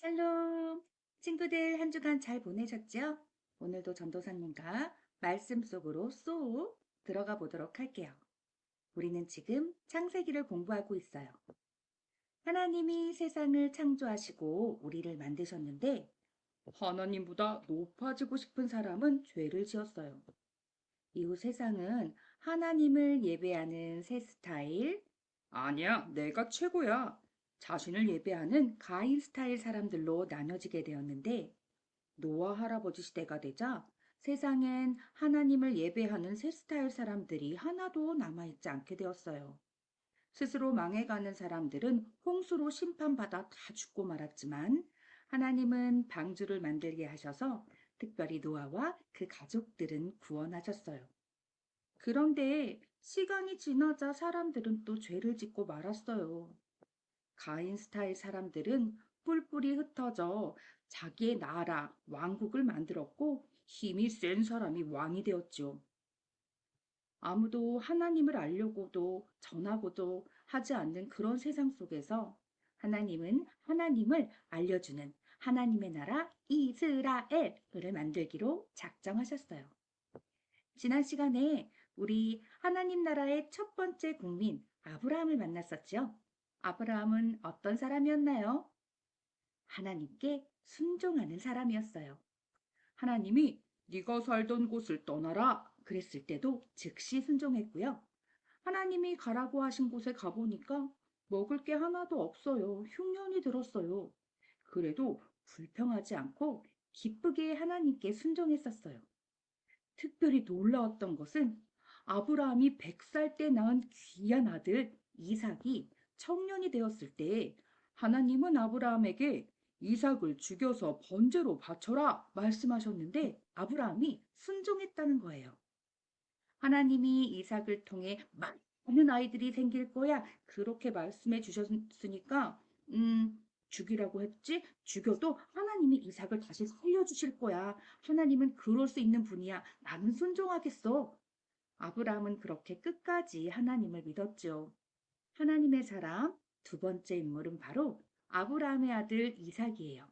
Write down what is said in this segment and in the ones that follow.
샬롬! 친구들 한 주간 잘 보내셨죠? 오늘도 전도사님과 말씀 속으로 쏙 들어가 보도록 할게요. 우리는 지금 창세기를 공부하고 있어요. 하나님이 세상을 창조하시고 우리를 만드셨는데 하나님보다 높아지고 싶은 사람은 죄를 지었어요. 이후 세상은 하나님을 예배하는 새 스타일, 아니야, 내가 최고야. 자신을 예배하는 가인 스타일 사람들로 나눠지게 되었는데 노아 할아버지 시대가 되자 세상엔 하나님을 예배하는 새 스타일 사람들이 하나도 남아있지 않게 되었어요. 스스로 망해가는 사람들은 홍수로 심판받아 다 죽고 말았지만 하나님은 방주를 만들게 하셔서 특별히 노아와 그 가족들은 구원하셨어요. 그런데 시간이 지나자 사람들은 또 죄를 짓고 말았어요. 가인 스타일 사람들은 뿔뿔이 흩어져 자기의 나라, 왕국을 만들었고 힘이 센 사람이 왕이 되었죠. 아무도 하나님을 알려고도 전하고도 하지 않는 그런 세상 속에서 하나님은 하나님을 알려주는 하나님의 나라 이스라엘을 만들기로 작정하셨어요. 지난 시간에 우리 하나님 나라의 첫 번째 국민 아브라함을 만났었죠. 아브라함은 어떤 사람이었나요? 하나님께 순종하는 사람이었어요. 하나님이 네가 살던 곳을 떠나라 그랬을 때도 즉시 순종했고요. 하나님이 가라고 하신 곳에 가보니까 먹을 게 하나도 없어요. 흉년이 들었어요. 그래도 불평하지 않고 기쁘게 하나님께 순종했었어요. 특별히 놀라웠던 것은 아브라함이 100살 때 낳은 귀한 아들 이삭이 청년이 되었을 때 하나님은 아브라함에게 이삭을 죽여서 번제로 바쳐라 말씀하셨는데 아브라함이 순종했다는 거예요. 하나님이 이삭을 통해 많은 아이들이 생길 거야 그렇게 말씀해 주셨으니까 죽이라고 했지? 죽여도 하나님이 이삭을 다시 살려주실 거야. 하나님은 그럴 수 있는 분이야. 나는 순종하겠어. 아브라함은 그렇게 끝까지 하나님을 믿었죠. 하나님의 사람 두 번째 인물은 바로 아브라함의 아들 이삭이에요.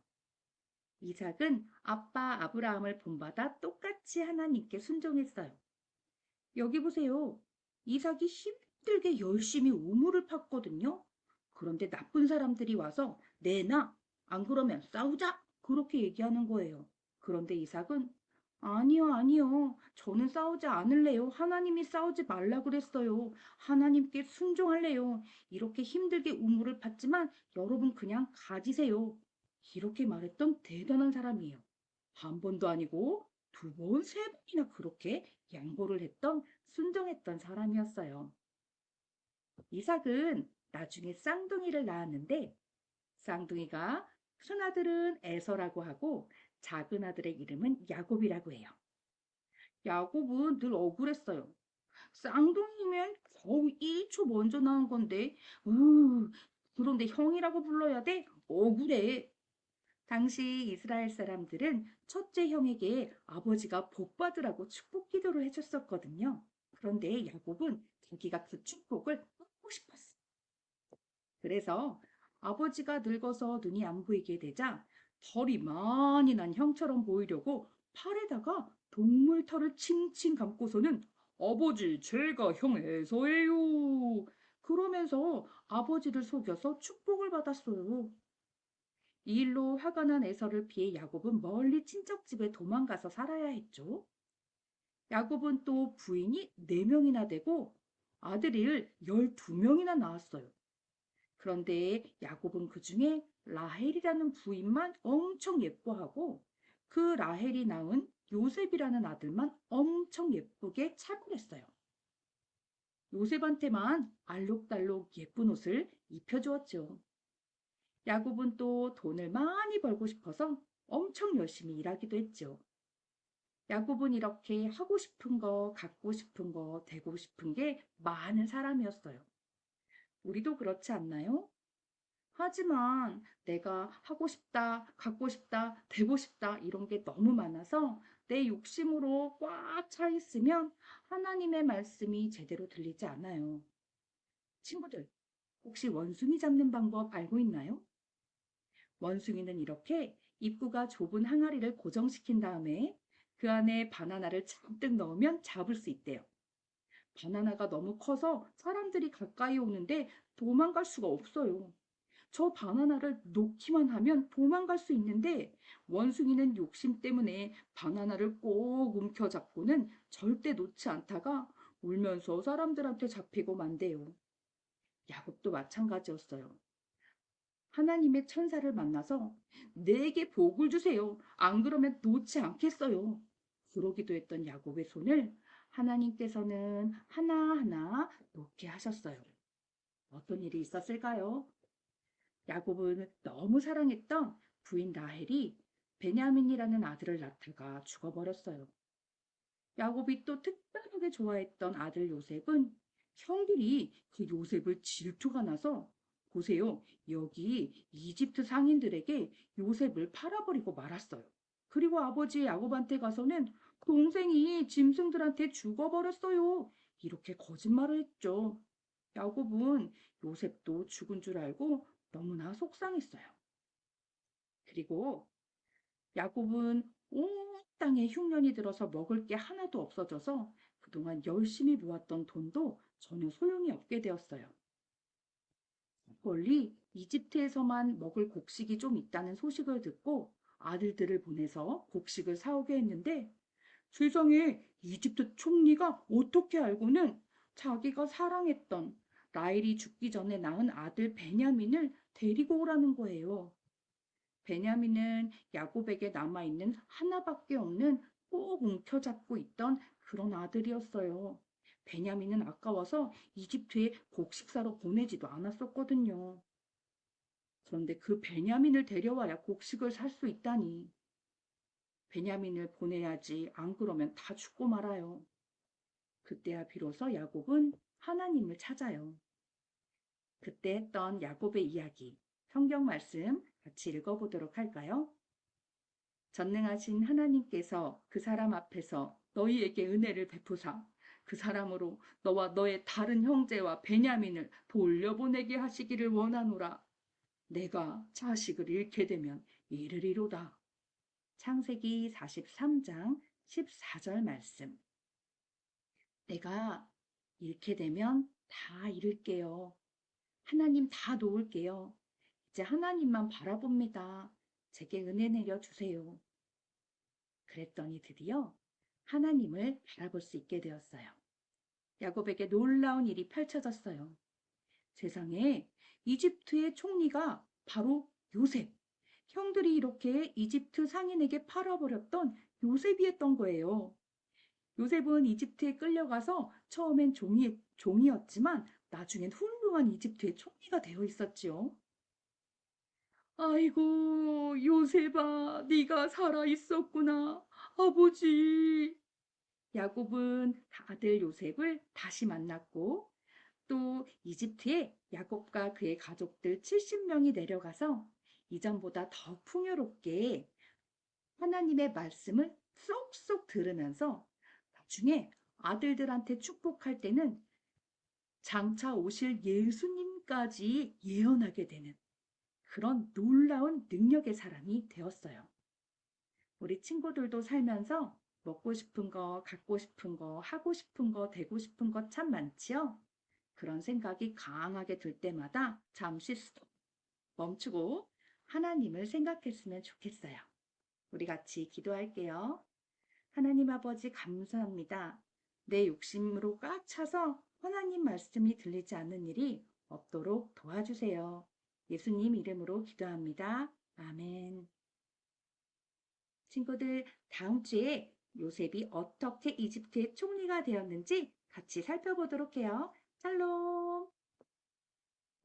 이삭은 아빠 아브라함을 본받아 똑같이 하나님께 순종했어요. 여기 보세요. 이삭이 힘들게 열심히 우물을 팠거든요. 그런데 나쁜 사람들이 와서 내놔. 안 그러면 싸우자. 그렇게 얘기하는 거예요. 그런데 이삭은 아니요, 아니요. 저는 싸우지 않을래요. 하나님이 싸우지 말라 그랬어요. 하나님께 순종할래요. 이렇게 힘들게 우물을 팠지만 여러분 그냥 가지세요. 이렇게 말했던 대단한 사람이에요. 한 번도 아니고 두 번, 세 번이나 그렇게 양보를 했던 순종했던 사람이었어요. 이삭은 나중에 쌍둥이를 낳았는데 쌍둥이가 큰아들은 에서라고 하고 작은 아들의 이름은 야곱이라고 해요. 야곱은 늘 억울했어요. 쌍둥이면 겨우 1초 먼저 낳은 건데, 그런데 형이라고 불러야 돼? 억울해. 당시 이스라엘 사람들은 첫째 형에게 아버지가 복 받으라고 축복 기도를 해줬었거든요. 그런데 야곱은 자기가 그 축복을 받고 싶었어. 그래서 아버지가 늙어서 눈이 안 보이게 되자 털이 많이 난 형처럼 보이려고 팔에다가 동물 털을 칭칭 감고서는 아버지, 제가 형 에서예요. 그러면서 아버지를 속여서 축복을 받았어요. 이 일로 화가 난 에서를 피해 야곱은 멀리 친척집에 도망가서 살아야 했죠. 야곱은 또 부인이 4명이나 되고 아들을 12명이나 낳았어요. 그런데 야곱은 그 중에 라헬이라는 부인만 엄청 예뻐하고 그 라헬이 낳은 요셉이라는 아들만 엄청 예쁘게 차별했어요. 요셉한테만 알록달록 예쁜 옷을 입혀주었죠. 야곱은 또 돈을 많이 벌고 싶어서 엄청 열심히 일하기도 했죠. 야곱은 이렇게 하고 싶은 거, 갖고 싶은 거, 되고 싶은 게 많은 사람이었어요. 우리도 그렇지 않나요? 하지만 내가 하고 싶다, 갖고 싶다, 되고 싶다 이런 게 너무 많아서 내 욕심으로 꽉 차 있으면 하나님의 말씀이 제대로 들리지 않아요. 친구들, 혹시 원숭이 잡는 방법 알고 있나요? 원숭이는 이렇게 입구가 좁은 항아리를 고정시킨 다음에 그 안에 바나나를 잔뜩 넣으면 잡을 수 있대요. 바나나가 너무 커서 사람들이 가까이 오는데 도망갈 수가 없어요. 저 바나나를 놓기만 하면 도망갈 수 있는데 원숭이는 욕심 때문에 바나나를 꼭 움켜잡고는 절대 놓지 않다가 울면서 사람들한테 잡히고 만대요. 야곱도 마찬가지였어요. 하나님의 천사를 만나서 내게 복을 주세요. 안 그러면 놓지 않겠어요. 그러기도 했던 야곱의 손을 하나님께서는 하나하나 놓게 하셨어요. 어떤 일이 있었을까요? 야곱은 너무 사랑했던 부인 라헬이 베냐민이라는 아들을 낳다가 죽어버렸어요. 야곱이 또 특별하게 좋아했던 아들 요셉은 형들이 그 요셉을 질투가 나서 보세요. 여기 이집트 상인들에게 요셉을 팔아버리고 말았어요. 그리고 아버지 야곱한테 가서는 동생이 짐승들한테 죽어버렸어요. 이렇게 거짓말을 했죠. 야곱은 요셉도 죽은 줄 알고 너무나 속상했어요. 그리고 야곱은 온 땅에 흉년이 들어서 먹을 게 하나도 없어져서 그동안 열심히 모았던 돈도 전혀 소용이 없게 되었어요. 멀리 이집트에서만 먹을 곡식이 좀 있다는 소식을 듣고 아들들을 보내서 곡식을 사오게 했는데 세상에 이집트 총리가 어떻게 알고는 자기가 사랑했던 라헬이 죽기 전에 낳은 아들 베냐민을 데리고 오라는 거예요. 베냐민은 야곱에게 남아있는 하나밖에 없는 꼭 움켜잡고 있던 그런 아들이었어요. 베냐민은 아까워서 이집트에 곡식사로 보내지도 않았었거든요. 그런데 그 베냐민을 데려와야 곡식을 살 수 있다니. 베냐민을 보내야지 안 그러면 다 죽고 말아요. 그때야 비로소 야곱은 하나님을 찾아요. 그때 했던 야곱의 이야기, 성경 말씀 같이 읽어보도록 할까요? 전능하신 하나님께서 그 사람 앞에서 너희에게 은혜를 베푸사 그 사람으로 너와 너의 다른 형제와 베냐민을 돌려보내게 하시기를 원하노라. 내가 자식을 잃게 되면 이르리로다. 창세기 43장 14절 말씀. 내가 잃게 되면 다 잃을게요. 하나님 다 놓을게요. 이제 하나님만 바라봅니다. 제게 은혜 내려 주세요. 그랬더니 드디어 하나님을 바라볼 수 있게 되었어요. 야곱에게 놀라운 일이 펼쳐졌어요. 세상에 이집트의 총리가 바로 요셉. 형들이 이렇게 이집트 상인에게 팔아버렸던 요셉이었던 거예요. 요셉은 이집트에 끌려가서 처음엔 종이었지만 나중엔 훌륭한 이집트의 총리가 되어 있었지요. 아이고, 요셉아, 네가 살아 있었구나. 아버지. 야곱은 아들 요셉을 다시 만났고 또 이집트에 야곱과 그의 가족들 70명이 내려가서 이전보다 더 풍요롭게 하나님의 말씀을 쏙쏙 들으면서 나중에 아들들한테 축복할 때는 장차 오실 예수님까지 예언하게 되는 그런 놀라운 능력의 사람이 되었어요. 우리 친구들도 살면서 먹고 싶은 거, 갖고 싶은 거, 하고 싶은 거, 되고 싶은 거 참 많지요? 그런 생각이 강하게 들 때마다 잠시 스톱, 멈추고 하나님을 생각했으면 좋겠어요. 우리 같이 기도할게요. 하나님 아버지 감사합니다. 내 욕심으로 꽉 차서 하나님 말씀이 들리지 않는 일이 없도록 도와주세요. 예수님 이름으로 기도합니다. 아멘. 친구들, 다음 주에 요셉이 어떻게 이집트의 총리가 되었는지 같이 살펴보도록 해요. 샬롬!